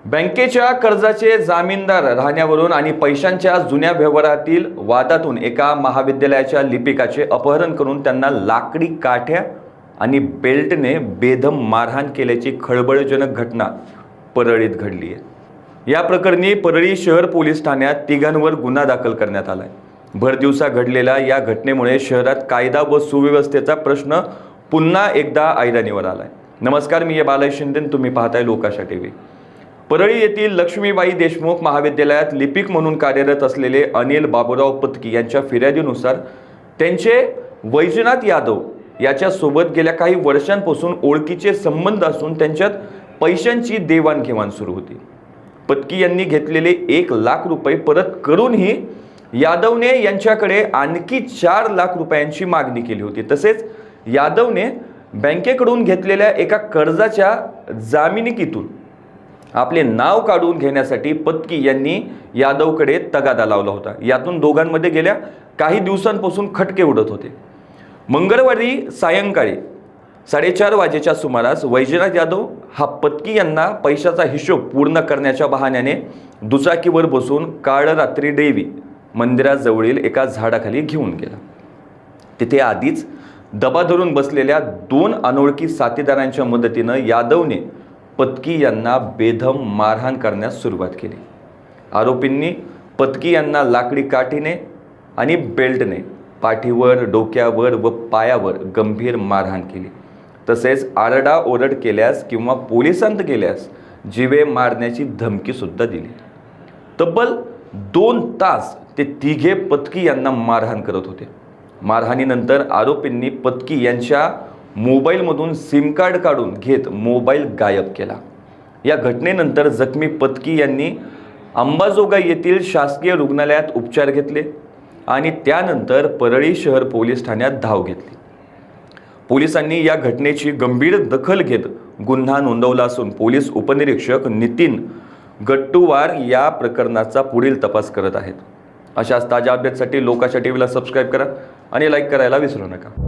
बँकेच्या कर्जाचे जामीनदार राहण्यावरून आणि पैशांच्या जुन्या व्यवहारातील वादातून एका महाविद्यालयाच्या लिपिकाचे अपहरण करून त्यांना लाकडी काठ्या आणि बेल्टने बेदम मारहाण केल्याची खळबळजनक घटना परळीत घडली आहे। या प्रकरणी परळी शहर पोलीस ठाण्यात तिघांवर गुन्हा दाखल करण्यात आलाय। भरदिवसा घडलेल्या या घटनेमुळे शहरात कायदा व सुव्यवस्थेचा प्रश्न पुन्हा एकदा ऐरणीवर आलाय। नमस्कार, मी बालाजी शिंदे, तुम्ही पाहताय लोकाशा टीव्ही। परळी येथील लक्ष्मीबाई देशमुख महाविद्यालयात लिपिक म्हणून कार्यरत असलेले अनिल बाबूराव पत्की यांच्या फिर्यादीनुसार त्यांचे वैजनाथ यादव याच्या सोबत गेल्या काही वर्षांपासून ओळखीचे संबंध असून त्यांच्यात पैशांची देवाणघेवाण सुरू होती। पत्की यांनी घेतलेले 1 लाख रुपये परत करूनही यादवने यांच्याकडे आणखी 4 लाख रुपयांची मागणी केली होती। तसेच यादवने बँकेकडून घेतलेल्या एका कर्जाच्या जामिनिकीतून आपले नाव काढून घेण्यासाठी पत्की यांनी यादवकडे तगादा लावला होता। यातून दोघांमध्ये गेल्या काही दिवसांपासून खटके उडत होते। मंगळवारी सायंकाळी 4:30 वाजेच्या सुमारास वैजनाथ यादव हा पत्की यांना पैशाचा हिशोब पूर्ण करण्याच्या बहाण्याने दुचाकीवर बसून काळ रात्री देवी मंदिराजवळील एका झाडाखाली घेऊन गेला। तिथे आधीच दबा धरून बसलेल्या 2 अनोळखी साथीदारांच्या मदतीने यादवने पत्की यांना बेदम मारहाण करण्यास सुरुवात केली। आरोपींनी पत्की यांना लाकडी काठीने आणि बेल्टने पाठीवर, डोक्यावर व पायावर गंभीर मारहाण केली। तसेच आरडाओरड केल्यास किंवा पोलिसांत गेल्यास जीवे मारण्याची धमकी सुद्धा दिली। तब्बल 2 तास ते तिघे पत्की यांना मारहाण करत होते। मारहाणीनंतर आरोपींनी पत्की यांच्या मोबाईलमधून सिम कार्ड काढून घेत मोबाईल गायब केला। या घटनेनंतर जखमी पत्की यांनी अंबाजोगाई येथील शासकीय रुग्णालयात उपचार घेतले आणि त्यानंतर परळी शहर पोलीस ठाण्यात धाव घेतली। पोलिसांनी या घटनेची गंभीर दखल घेत गुन्हा नोंदवला असून पोलीस उपनिरीक्षक नितीन गट्टूवार या प्रकरणाचा पुढील तपास करत आहेत। अशाच ताज्या अपडेटसाठी लोकाशा टीव्हीला सबस्क्राईब करा आणि लाईक करायला विसरू नका।